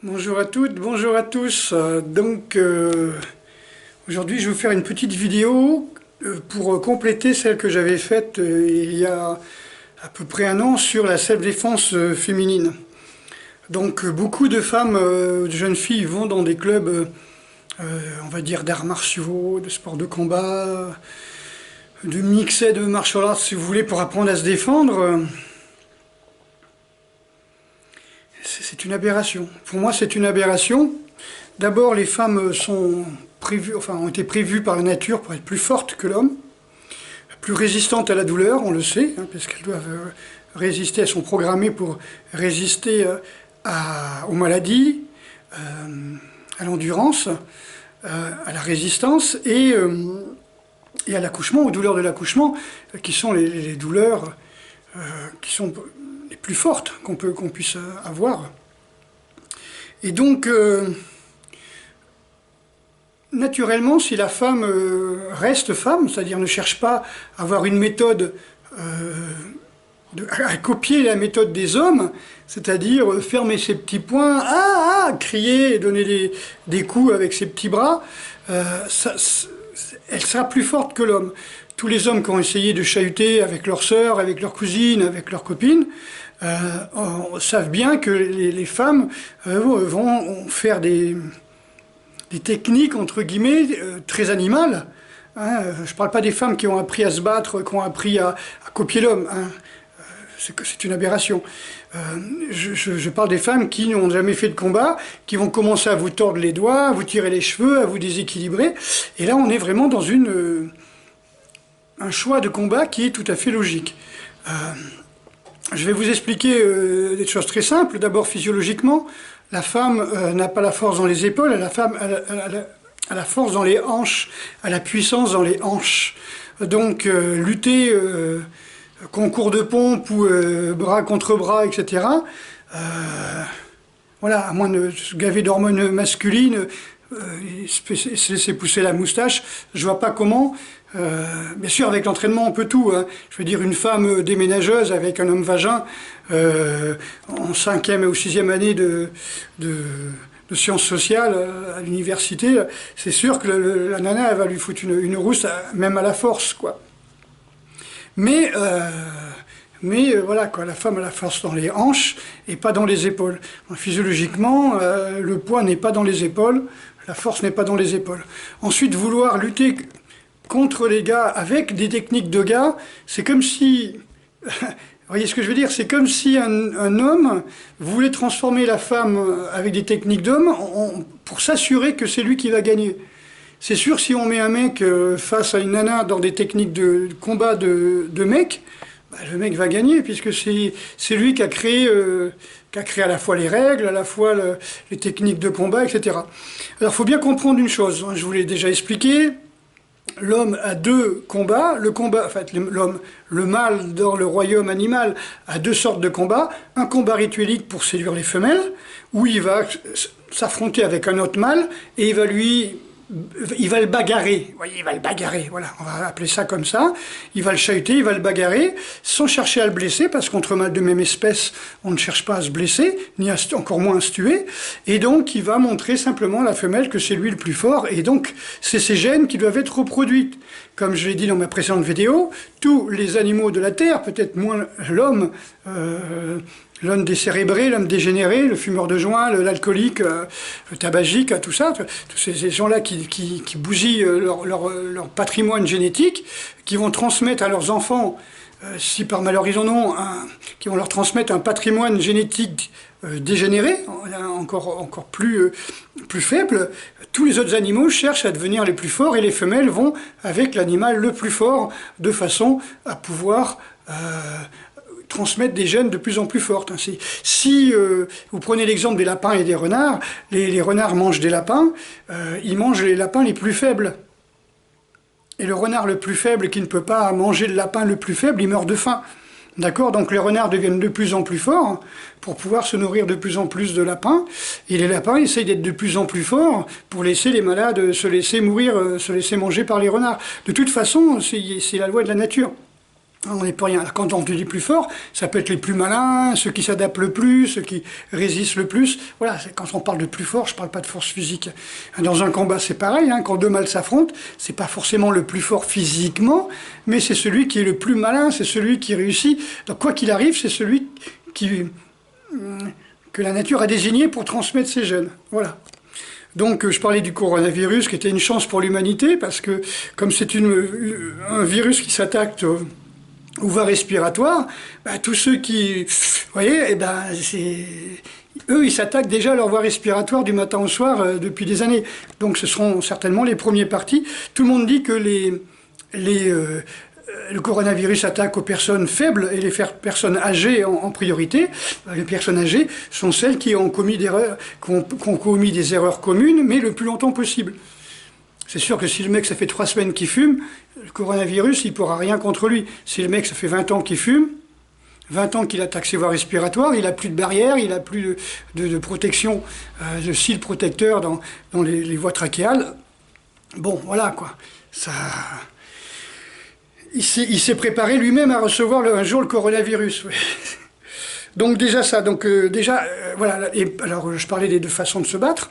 Bonjour à toutes, bonjour à tous. Aujourd'hui je vais vous faire une petite vidéo pour compléter celle que j'avais faite il y a à peu près un an sur la self-défense féminine. Donc beaucoup de femmes, de jeunes filles vont dans des clubs, on va dire d'arts martiaux, de sports de combat, de mix et de martial arts si vous voulez, pour apprendre à se défendre. C'est une aberration. Pour moi, c'est une aberration. D'abord, les femmes ont été prévues par la nature pour être plus fortes que l'homme, plus résistantes à la douleur, on le sait, parce qu'elles doivent résister, elles sont programmées pour résister aux maladies, à l'endurance, à la résistance et à l'accouchement, aux douleurs de l'accouchement, qui sont les douleurs qui sont les plus fortes qu'on puisse avoir. Et donc, naturellement, si la femme reste femme, c'est-à-dire ne cherche pas à avoir une méthode, à copier la méthode des hommes, c'est-à-dire fermer ses petits poings, crier et donner des coups avec ses petits bras, elle sera plus forte que l'homme. Tous les hommes qui ont essayé de chahuter avec leurs sœurs, avec leurs cousines, avec leurs copines, savent bien que les femmes vont faire des techniques, entre guillemets, très animales. Je ne parle pas des femmes qui ont appris à se battre, qui ont appris à copier l'homme. C'est une aberration. Je parle des femmes qui n'ont jamais fait de combat, qui vont commencer à vous tordre les doigts, à vous tirer les cheveux, à vous déséquilibrer. Et là, on est vraiment dans un choix de combat qui est tout à fait logique. Je vais vous expliquer des choses très simples. D'abord, physiologiquement, la femme n'a pas la force dans les épaules, la femme a la force dans les hanches, a la puissance dans les hanches. Donc, lutter concours de pompe ou bras contre bras, etc., voilà, à moins de se gaver d'hormones masculines, se laisser pousser la moustache, je vois pas comment. Bien sûr, avec l'entraînement, on peut tout. Je veux dire, une femme déménageuse avec un homme vagin en 5e ou 6e année de sciences sociales à l'université, c'est sûr que la nana, elle va lui foutre une rousse, même à la force, quoi. Mais voilà, quoi, la femme a la force dans les hanches et pas dans les épaules. Donc, physiologiquement, le poids n'est pas dans les épaules, la force n'est pas dans les épaules. Ensuite, vouloir lutter contre les gars avec des techniques de gars, c'est comme si... Vous voyez ce que je veux dire? C'est comme si un homme voulait transformer la femme avec des techniques d'homme pour s'assurer que c'est lui qui va gagner. C'est sûr, si on met un mec face à une nana dans des techniques de combat de mec, le mec va gagner, puisque c'est lui qui a créé à la fois les règles, à la fois les techniques de combat, etc. Alors, il faut bien comprendre une chose, je vous l'ai déjà expliqué. L'homme a deux combats. Le mâle dans le royaume animal a deux sortes de combats. Un combat rituelique pour séduire les femelles, où il va s'affronter avec un autre mâle et il va le bagarrer. Vous voyez, il va le bagarrer, voilà, on va appeler ça comme ça. Il va le chahuter, il va le bagarrer, sans chercher à le blesser, parce qu'entre mâles de même espèce, on ne cherche pas à se blesser, ni encore moins à se tuer. Et donc, il va montrer simplement à la femelle que c'est lui le plus fort, et donc, c'est ces gènes qui doivent être reproduits. Comme je l'ai dit dans ma précédente vidéo, tous les animaux de la Terre, peut-être moins l'homme, l'homme décérébré, l'homme dégénéré, le fumeur de joint, l'alcoolique, le tabagique, tout ça, tous ces gens-là qui bousillent leur patrimoine génétique, qui vont transmettre à leurs enfants, si par malheur ils en ont, qui vont leur transmettre un patrimoine génétique dégénéré, encore plus faible. Tous les autres animaux cherchent à devenir les plus forts et les femelles vont avec l'animal le plus fort de façon à pouvoir transmettre des gènes de plus en plus fortes. Si vous prenez l'exemple des lapins et des renards, les renards mangent des lapins, ils mangent les lapins les plus faibles. Et le renard le plus faible qui ne peut pas manger le lapin le plus faible, il meurt de faim. D'accord? Donc les renards deviennent de plus en plus forts pour pouvoir se nourrir de plus en plus de lapins. Et les lapins essayent d'être de plus en plus forts pour laisser les malades se laisser mourir, se laisser manger par les renards. De toute façon, c'est la loi de la nature. On n'est pas rien. Alors, quand on te dit plus fort, ça peut être les plus malins, ceux qui s'adaptent le plus, ceux qui résistent le plus. Voilà, quand on parle de plus fort, je ne parle pas de force physique. Dans un combat, c'est pareil, hein, quand deux mâles s'affrontent, c'est pas forcément le plus fort physiquement, mais c'est celui qui est le plus malin, c'est celui qui réussit. Donc quoi qu'il arrive, c'est celui que la nature a désigné pour transmettre ses gènes. Voilà. Donc je parlais du coronavirus, qui était une chance pour l'humanité, parce que comme c'est un virus qui s'attaque aux voies respiratoires, bah, tous ceux qui... Vous voyez, eh ben, eux, ils s'attaquent déjà à leur voie respiratoire du matin au soir depuis des années. Donc ce seront certainement les premiers partis. Tout le monde dit que le coronavirus attaque aux personnes faibles et les personnes âgées en priorité. Les personnes âgées sont celles qui ont commis des erreurs communes, mais le plus longtemps possible. C'est sûr que si le mec, ça fait 3 semaines qu'il fume, le coronavirus, il ne pourra rien contre lui. Si le mec, ça fait 20 ans qu'il fume, 20 ans qu'il attaque ses voies respiratoires, il n'a plus de barrière, il n'a plus de protection, de cils protecteurs dans les voies trachéales. Bon, voilà quoi. Ça... Il s'est préparé lui-même à recevoir un jour le coronavirus. Ouais. Donc déjà ça, voilà. Et alors je parlais des 2 façons de se battre.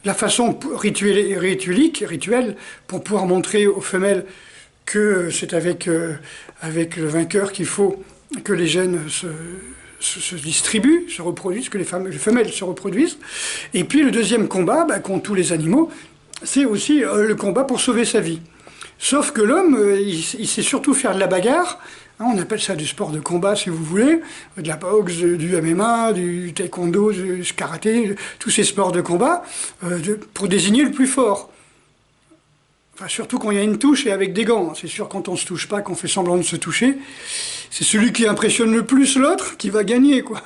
La façon rituelle, pour pouvoir montrer aux femelles que c'est avec le vainqueur qu'il faut que les gènes se distribuent, se reproduisent, que les femelles se reproduisent. Et puis le deuxième combat, contre tous les animaux, c'est aussi le combat pour sauver sa vie. Sauf que l'homme, il sait surtout faire de la bagarre. On appelle ça du sport de combat, si vous voulez, de la boxe, du MMA, du taekwondo, du karaté, tous ces sports de combat, pour désigner le plus fort. Enfin, surtout quand il y a une touche et avec des gants. C'est sûr, quand on ne se touche pas, qu'on fait semblant de se toucher, c'est celui qui impressionne le plus l'autre qui va gagner, quoi.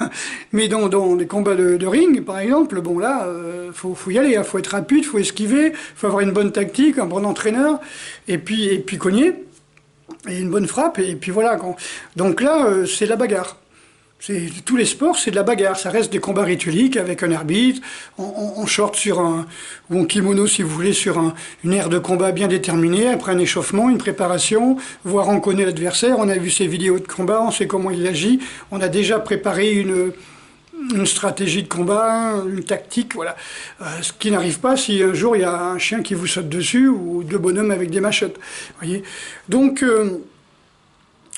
Mais dans des combats de ring, par exemple, bon là, faut y aller, faut être rapide, faut esquiver, faut avoir une bonne tactique, un bon entraîneur, et puis cogner. Et une bonne frappe, et puis voilà. Donc là, c'est la bagarre. Tous les sports, c'est de la bagarre. Ça reste des combats ritueliques avec un arbitre, en short ou en kimono, si vous voulez, sur une aire de combat bien déterminée, après un échauffement, une préparation, voire on connaît l'adversaire, on a vu ses vidéos de combat, on sait comment il agit, on a déjà préparé une stratégie de combat, une tactique, voilà. Ce qui n'arrive pas si un jour il y a un chien qui vous saute dessus ou 2 bonhommes avec des machettes. Voyez. Donc,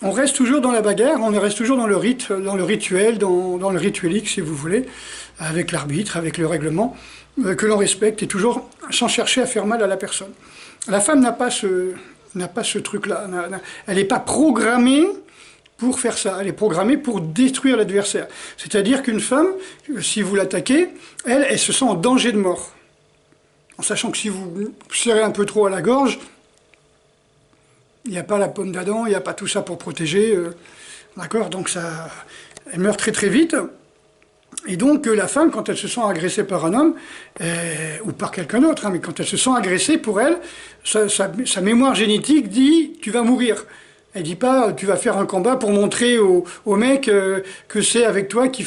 on reste toujours dans la bagarre, on reste toujours dans le rite, dans le rituel, dans le rituelique, si vous voulez, avec l'arbitre, avec le règlement, que l'on respecte et toujours sans chercher à faire mal à la personne. La femme n'a pas ce truc-là. Elle n'est pas programmée pour faire ça. Elle est programmée pour détruire l'adversaire. C'est-à-dire qu'une femme, si vous l'attaquez, elle se sent en danger de mort. En sachant que si vous serrez un peu trop à la gorge, il n'y a pas la pomme d'Adam, il n'y a pas tout ça pour protéger. D'accord? Donc elle meurt très très vite. Et donc la femme, quand elle se sent agressée par un homme, ou par quelqu'un d'autre, hein, mais quand elle se sent agressée, pour elle, sa mémoire génétique dit « tu vas mourir ». Elle dit pas, tu vas faire un combat pour montrer au mec que c'est avec toi qu'il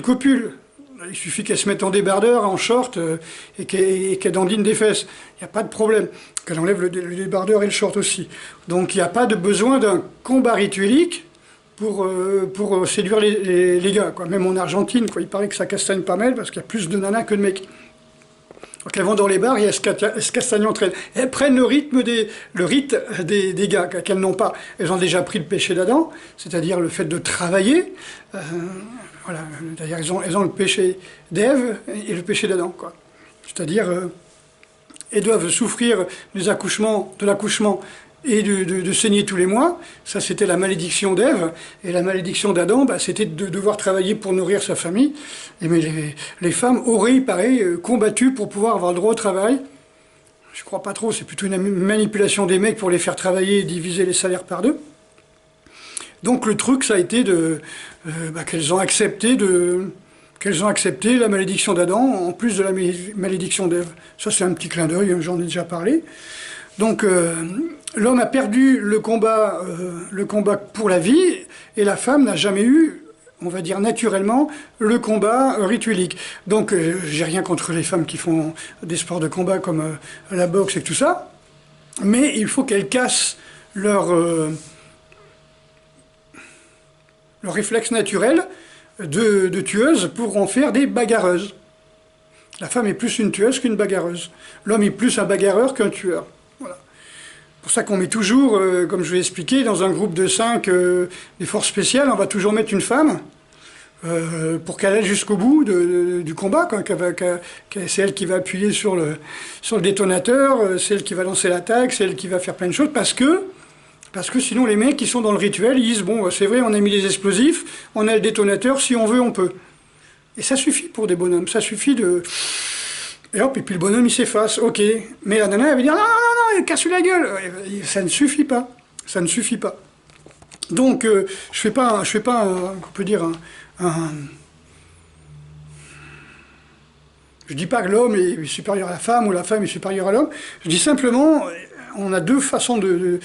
copule. Il suffit qu'elle se mette en débardeur, en short, et qu'elle dandine des fesses. Il n'y a pas de problème. Qu'elle enlève le débardeur et le short aussi. Donc il n'y a pas de besoin d'un combat rituelique pour séduire les gars, quoi. Même en Argentine, quoi. Il paraît que ça castagne pas mal parce qu'il y a plus de nanas que de mecs. Donc elles vont dans les bars et elles se castagnent entre elles. Elles prennent le rite des gars qu'elles n'ont pas. Elles ont déjà pris le péché d'Adam, c'est-à-dire le fait de travailler. Voilà. D'ailleurs, elles ont le péché d'Ève et le péché d'Adam, quoi. C'est-à-dire, elles doivent souffrir de l'accouchement et de saigner tous les mois. Ça, c'était la malédiction d'Ève. Et la malédiction d'Adam, c'était de devoir travailler pour nourrir sa famille. Mais les femmes auraient, il paraît, combattu pour pouvoir avoir le droit au travail. Je crois pas trop, c'est plutôt une manipulation des mecs pour les faire travailler et diviser les salaires par 2. Donc le truc, ça a été qu'elles ont accepté la malédiction d'Adam, en plus de la malédiction d'Ève. Ça, c'est un petit clin d'œil, j'en ai déjà parlé. Donc, l'homme a perdu le combat pour la vie, et la femme n'a jamais eu, on va dire naturellement, le combat rituelique. Donc, j'ai rien contre les femmes qui font des sports de combat comme la boxe et tout ça, mais il faut qu'elles cassent leur leur réflexe naturel de tueuse pour en faire des bagarreuses. La femme est plus une tueuse qu'une bagarreuse. L'homme est plus un bagarreur qu'un tueur. Voilà. C'est pour ça qu'on met toujours, comme je vais expliquer, dans un groupe de 5 des forces spéciales, on va toujours mettre une femme pour qu'elle aille jusqu'au bout du combat. C'est elle qui va appuyer sur le détonateur, c'est elle qui va lancer l'attaque, c'est elle qui va faire plein de choses, parce que sinon les mecs qui sont dans le rituel, ils disent, bon, c'est vrai, on a mis les explosifs, on a le détonateur, si on veut, on peut. Et ça suffit pour des bonhommes, ça suffit de... Et hop, et puis le bonhomme, il s'efface, ok. Mais la nana, elle va dire, non, non, non, il casse la gueule. Ça ne suffit pas, ça ne suffit pas. Donc, je fais pas, on peut dire, je dis pas que l'homme est supérieur à la femme ou la femme est supérieure à l'homme. Je dis simplement, on a deux façons de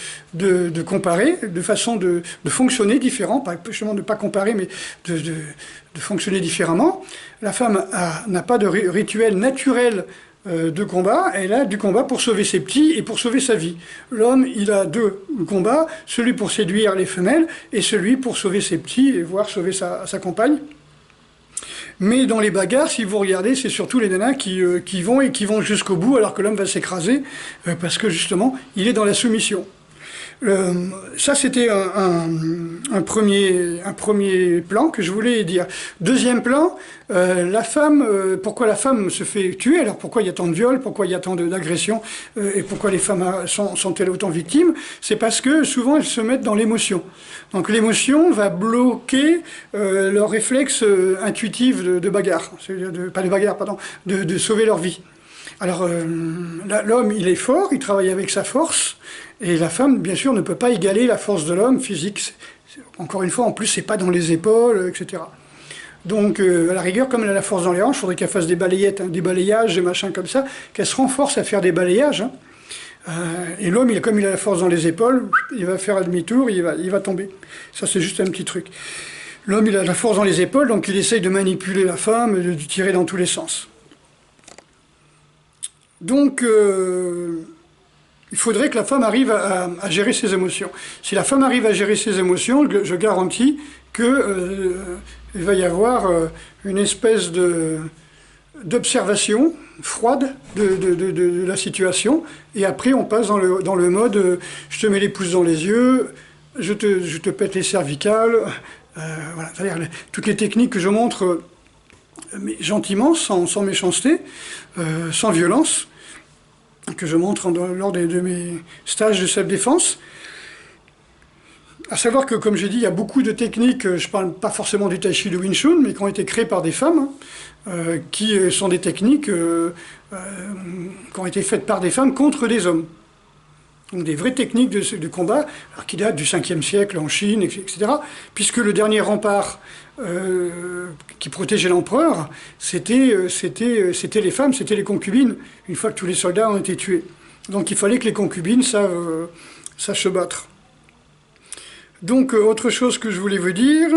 comparer, deux façons de fonctionner différents, pas justement de ne pas comparer, mais de fonctionner différemment. La femme n'a pas de rituel naturel de combat, elle a du combat pour sauver ses petits et pour sauver sa vie. L'homme, il a 2 combats, celui pour séduire les femelles et celui pour sauver ses petits et voire sauver sa compagne. Mais dans les bagarres, si vous regardez, c'est surtout les nanas qui vont jusqu'au bout alors que l'homme va s'écraser parce que justement, il est dans la soumission. Ça, c'était un premier plan que je voulais dire. Deuxième plan, la femme, pourquoi la femme se fait tuer? Alors pourquoi il y a tant de viols, pourquoi il y a tant d'agressions, et pourquoi les femmes sont-elles autant victimes? C'est parce que souvent elles se mettent dans l'émotion. Donc l'émotion va bloquer leur réflexe intuitif de bagarre, pas de bagarre, pardon, de sauver leur vie. Alors l'homme, il est fort, il travaille avec sa force, et la femme, bien sûr, ne peut pas égaler la force de l'homme physique. Encore une fois, en plus, c'est pas dans les épaules, etc. Donc, à la rigueur, comme elle a la force dans les hanches, il faudrait qu'elle fasse des balayettes, des balayages, des machins comme ça, qu'elle se renforce à faire des balayages. Et l'homme, comme il a la force dans les épaules, il va faire un demi-tour, il va tomber. Ça, c'est juste un petit truc. L'homme, il a la force dans les épaules, donc il essaye de manipuler la femme, de tirer dans tous les sens. Donc, il faudrait que la femme arrive à gérer ses émotions. Si la femme arrive à gérer ses émotions, je garantis qu'il va y avoir une espèce d'observation froide de la situation, et après on passe dans le mode je te mets les pouces dans les yeux, je te pète les cervicales, voilà, c'est-à-dire toutes les techniques que je montre mais gentiment, sans méchanceté, sans violence, que je montre lors de mes stages de self-défense. À savoir que, comme j'ai dit, il y a beaucoup de techniques, je ne parle pas forcément du Tai Chi de Wing Chun, mais qui ont été créées par des femmes, qui sont des techniques qui ont été faites par des femmes contre des hommes. Donc des vraies techniques de combat, alors qui datent du 5e siècle en Chine, etc. Puisque le dernier rempart qui protégeait l'empereur, c'était les femmes, c'était les concubines, une fois que tous les soldats ont été tués. Donc il fallait que les concubines sachent se battre. Donc autre chose que je voulais vous dire,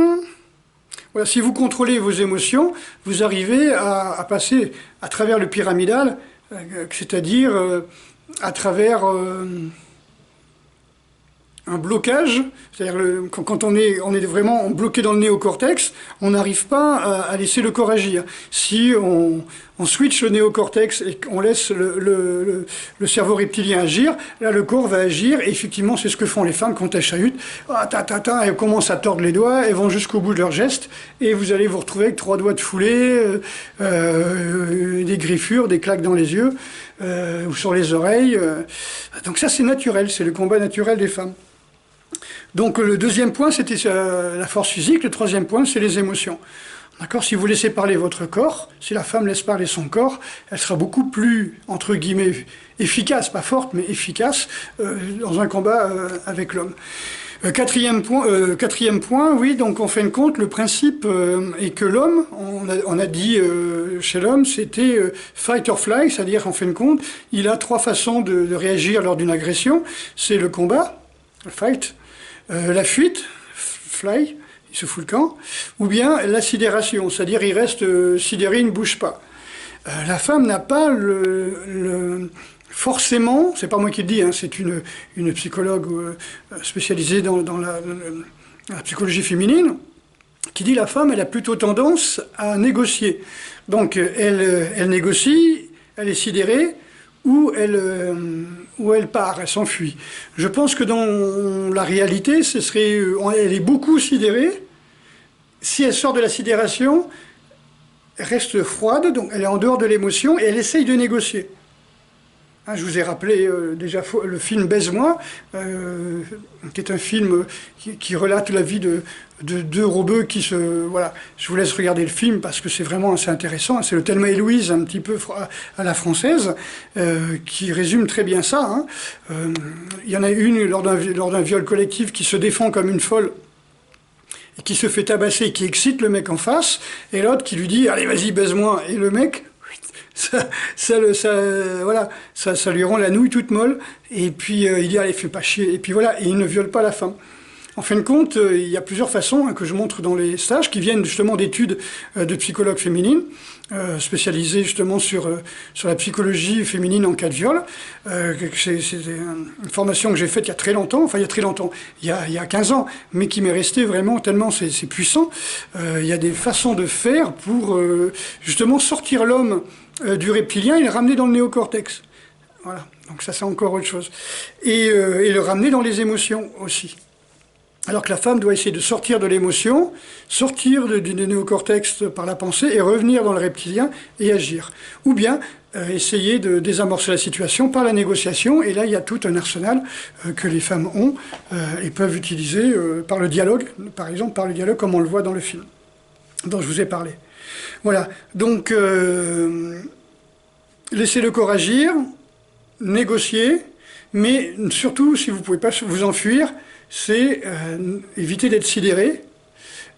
voilà, si vous contrôlez vos émotions, vous arrivez à passer à travers le pyramidal, c'est-à-dire à travers un blocage, c'est-à-dire quand on est vraiment bloqué dans le néocortex, on n'arrive pas à laisser le corps agir. Si on switch le néocortex et qu'on laisse le cerveau reptilien agir, là le corps va agir, et effectivement c'est ce que font les femmes quand elles chahutent, elles commencent à tordre les doigts, elles vont jusqu'au bout de leur geste, et vous allez vous retrouver avec 3 doigts de foulée, des griffures, des claques dans les yeux, ou sur les oreilles. Donc ça c'est naturel, c'est le combat naturel des femmes. Donc le deuxième point, c'était la force physique. Le troisième point, c'est les émotions. D'accord ? Si vous laissez parler votre corps, si la femme laisse parler son corps, elle sera beaucoup plus, entre guillemets, efficace, pas forte, mais efficace, dans un combat avec l'homme. Quatrième point, oui, donc en fin de compte, le principe est que l'homme, on a dit chez l'homme, c'était fight or fly, c'est-à-dire en fin de compte, il a 3 façons de réagir lors d'une agression. C'est le combat, le fight, la fuite, fly, il se fout le camp, ou bien la sidération, c'est-à-dire il reste sidéré, il ne bouge pas. La femme n'a pas forcément, c'est pas moi qui le dis, hein, c'est une psychologue spécialisée dans la psychologie féminine, qui dit la femme, elle a plutôt tendance à négocier. Donc elle négocie, elle est sidérée, ou elle part, elle s'enfuit. Je pense que dans la réalité, elle est beaucoup sidérée. Si elle sort de la sidération, elle reste froide, donc elle est en dehors de l'émotion, et elle essaye de négocier. Hein, je vous ai rappelé déjà le film Baise-moi, qui est un film qui relate la vie de deux rebeux qui se... Voilà, je vous laisse regarder le film parce que c'est vraiment assez intéressant. C'est le Thelma et Louise, un petit peu à la française, qui résume très bien ça. Hein. Il y en a une lors d'un viol collectif qui se défend comme une folle et qui se fait tabasser, qui excite le mec en face, et l'autre qui lui dit « Allez, vas-y, baise-moi ». Et le mec... voilà, ça lui rend la nouille toute molle, et puis il dit allez fais pas chier, et puis voilà, et il ne viole pas la femme. En fin de compte, il y a plusieurs façons que je montre dans les stages qui viennent justement d'études de psychologues féminines, spécialisées justement sur la psychologie féminine en cas de viol. C'est une formation que j'ai faite il y a très longtemps, enfin il y a très longtemps, il y a 15 ans, mais qui m'est restée vraiment tellement c'est puissant. Il y a des façons de faire pour justement sortir l'homme du reptilien et le ramener dans le néocortex. Voilà, donc ça c'est encore autre chose. Et le ramener dans les émotions aussi. Alors que la femme doit essayer de sortir de l'émotion, sortir du néocortex par la pensée et revenir dans le reptilien et agir. Ou bien essayer de désamorcer la situation par la négociation. Et là, il y a tout un arsenal que les femmes ont et peuvent utiliser par le dialogue, par exemple par le dialogue comme on le voit dans le film dont je vous ai parlé. Voilà, donc laissez le corps agir, négocier, mais surtout, si vous ne pouvez pas vous enfuir, c'est éviter d'être sidéré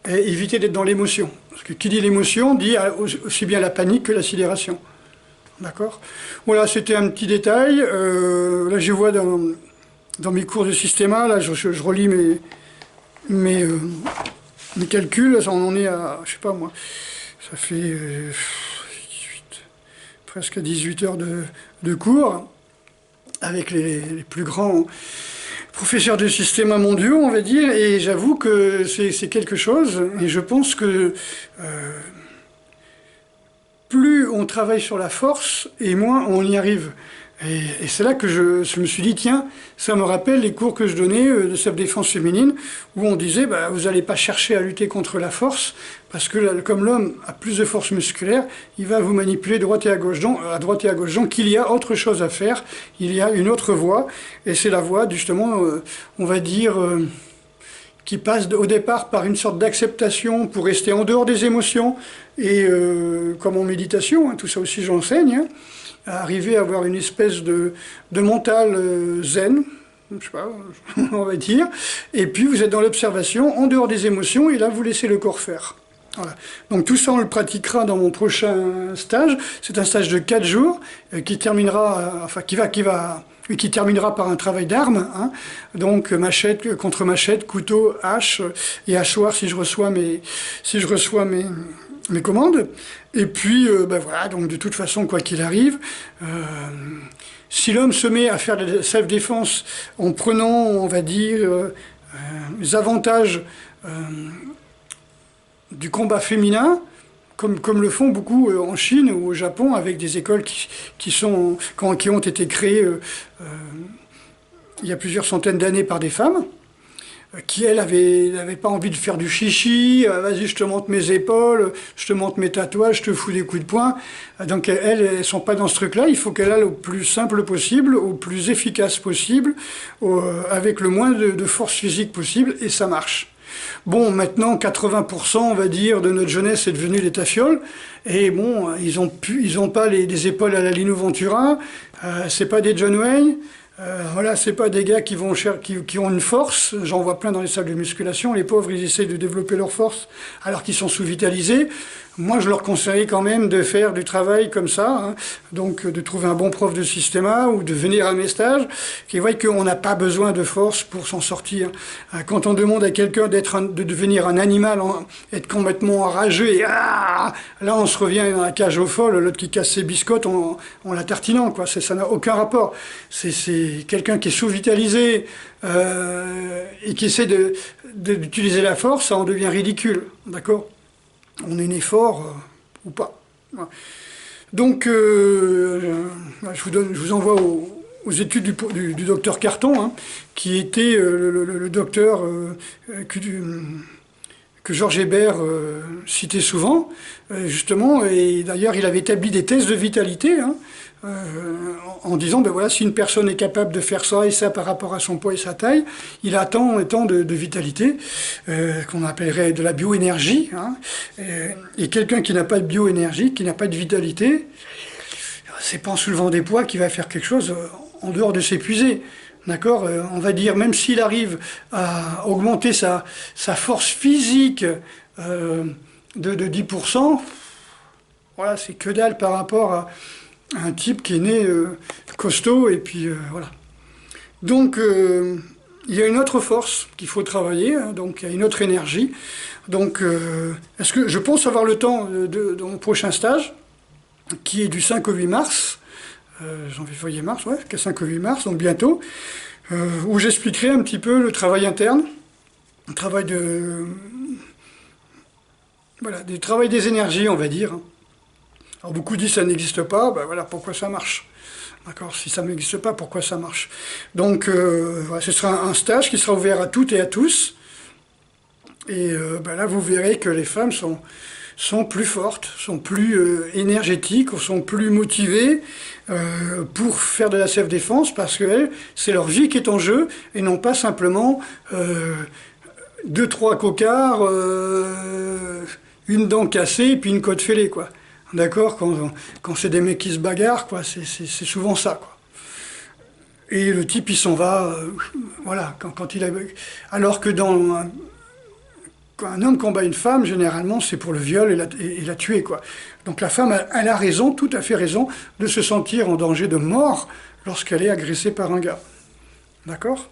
et éviter d'être dans l'émotion. Parce que qui dit l'émotion dit aussi bien la panique que la sidération. D'accord? Voilà, c'était un petit détail. Là, je vois dans mes cours de systéma, là, je relis mes calculs. Là, on en est à, je sais pas moi, ça fait presque 18 heures de cours avec les plus grands professeurs de systéma mondiaux, on va dire, et j'avoue que c'est quelque chose, et je pense que plus on travaille sur la force, et moins on y arrive. Et c'est là que je me suis dit, tiens, ça me rappelle les cours que je donnais de self-défense féminine, où on disait, bah, vous n'allez pas chercher à lutter contre la force, parce que comme l'homme a plus de force musculaire, il va vous manipuler à droite et à gauche. Donc il y a autre chose à faire, il y a une autre voie, et c'est la voie, justement, on va dire, qui passe au départ par une sorte d'acceptation pour rester en dehors des émotions, et comme en méditation, hein, tout ça aussi j'enseigne, hein, arriver à avoir une espèce de mental zen, je sais pas, on va dire, et puis vous êtes dans l'observation, en dehors des émotions, et là vous laissez le corps faire. Voilà. Donc tout ça on le pratiquera dans mon prochain stage. C'est un stage de 4 jours qui terminera, qui terminera par un travail d'armes, hein. Donc machette contre machette, couteau, hache et hachoir si je reçois mes commandes. Et puis, ben voilà, donc de toute façon, quoi qu'il arrive, si l'homme se met à faire de la self-défense en prenant, on va dire, les avantages du combat féminin, comme le font beaucoup en Chine ou au Japon, avec des écoles qui ont été créées il y a plusieurs centaines d'années par des femmes, qui, elle, n'avait pas envie de faire du chichi, vas-y, je te montre mes épaules, je te montre mes tatouages, je te fous des coups de poing. Donc, elles sont pas dans ce truc-là. Il faut qu'elle aille au plus simple possible, au plus efficace possible, avec le moins de force physique possible, et ça marche. Bon, maintenant, 80%, on va dire, de notre jeunesse est devenue des tafioles, et bon, ils ont pas des épaules à la Lino Ventura, c'est pas des John Wayne. Voilà, c'est pas des gars qui ont une force. J'en vois plein dans les salles de musculation. Les pauvres, ils essaient de développer leur force alors qu'ils sont sous-vitalisés. Moi, je leur conseillerais quand même de faire du travail comme ça, hein, donc de trouver un bon prof de systéma ou de venir à mes stages, qui voient qu'on n'a pas besoin de force pour s'en sortir. Quand on demande à quelqu'un de devenir un animal, être complètement enragé, et là on se revient dans la cage aux folles, l'autre qui casse ses biscottes en la tartinant, quoi. Ça n'a aucun rapport. C'est quelqu'un qui est sous-vitalisé et qui essaie d'utiliser la force, ça en devient ridicule, d'accord ? On est né fort ou pas. Voilà. Donc, je vous envoie aux études du docteur Carton, hein, qui était le docteur que Georges Hébert citait souvent, justement, et d'ailleurs il avait établi des tests de vitalité, hein, en disant, ben voilà, si une personne est capable de faire ça et ça par rapport à son poids et sa taille, il a tant et tant de vitalité, qu'on appellerait de la bioénergie, hein, et quelqu'un qui n'a pas de bioénergie, qui n'a pas de vitalité, c'est pas en soulevant des poids qu'il va faire quelque chose en dehors de s'épuiser. D'accord, on va dire, même s'il arrive à augmenter sa force physique de 10%, voilà, c'est que dalle par rapport à un type qui est né costaud, et puis voilà. Donc, il y a une autre force qu'il faut travailler, hein, donc il y a une autre énergie. Donc, est-ce que je pense avoir le temps dans mon prochain stage, qui est du 5 au 8 mars, janvier, février, mars, ouais, 5 au 8 mars, donc bientôt, où j'expliquerai un petit peu le travail interne, le travail du travail des énergies, on va dire. Alors beaucoup disent ça n'existe pas, ben voilà pourquoi ça marche. D'accord, si ça n'existe pas, pourquoi ça marche. Donc voilà, ce sera un stage qui sera ouvert à toutes et à tous. Et ben là, vous verrez que les femmes sont plus fortes, sont plus énergétiques, sont plus motivées pour faire de la self-défense, parce que c'est leur vie qui est en jeu, et non pas simplement 2-3 cocards, une dent cassée, et puis une côte fêlée, quoi. D'accord, quand c'est des mecs qui se bagarrent, quoi, c'est souvent ça, quoi. Et le type, il s'en va, voilà, quand il a... Alors que quand un homme combat une femme, généralement, c'est pour le viol et la tuer, quoi. Donc la femme, elle a raison, tout à fait raison, de se sentir en danger de mort lorsqu'elle est agressée par un gars. D'accord ?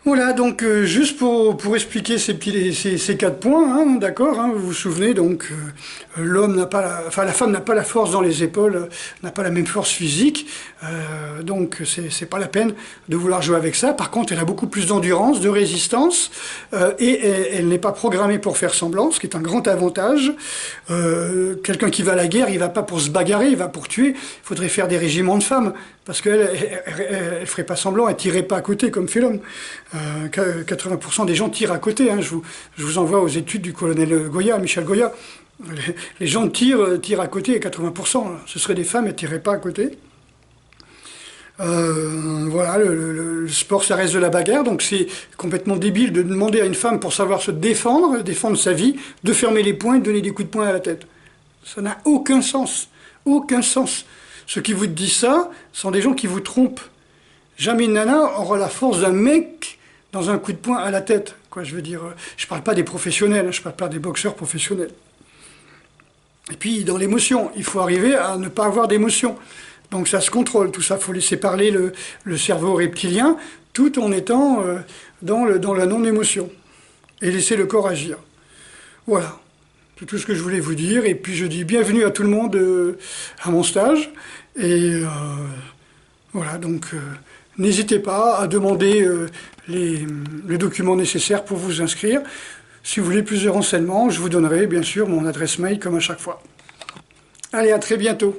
Voilà, donc juste pour expliquer ces 4 points, hein, d'accord, hein, vous vous souvenez, donc l'homme n'a pas la femme n'a pas la force dans les épaules, n'a pas la même force physique, donc c'est pas la peine de vouloir jouer avec ça. Par contre, elle a beaucoup plus d'endurance, de résistance, et elle n'est pas programmée pour faire semblant, ce qui est un grand avantage. Quelqu'un qui va à la guerre, il va pas pour se bagarrer, il va pour tuer. Il faudrait faire des régiments de femmes, parce qu'elle elle ferait pas semblant, elle tirerait pas à côté comme fait l'homme. 80% des gens tirent à côté, hein. Je vous envoie aux études du colonel Goya, Michel Goya. Les gens tirent à côté à 80%. Ce seraient des femmes, elles ne tireraient pas à côté. Voilà, le sport, ça reste de la bagarre, donc c'est complètement débile de demander à une femme, pour savoir se défendre sa vie, de fermer les poings et de donner des coups de poing à la tête. Ça n'a aucun sens. Aucun sens. Ceux qui vous disent ça sont des gens qui vous trompent. Jamais une nana aura la force d'un mec dans un coup de poing à la tête. Quoi, je veux dire, je parle pas des professionnels, hein, je parle pas des boxeurs professionnels. Et puis, dans l'émotion, il faut arriver à ne pas avoir d'émotion. Donc ça se contrôle, tout ça. Il faut laisser parler le cerveau reptilien, tout en étant dans la non-émotion. Et laisser le corps agir. Voilà. C'est tout ce que je voulais vous dire. Et puis je dis bienvenue à tout le monde à mon stage. Et voilà, donc n'hésitez pas à demander les documents nécessaires pour vous inscrire. Si vous voulez plus de renseignements, je vous donnerai bien sûr mon adresse mail comme à chaque fois. Allez, à très bientôt.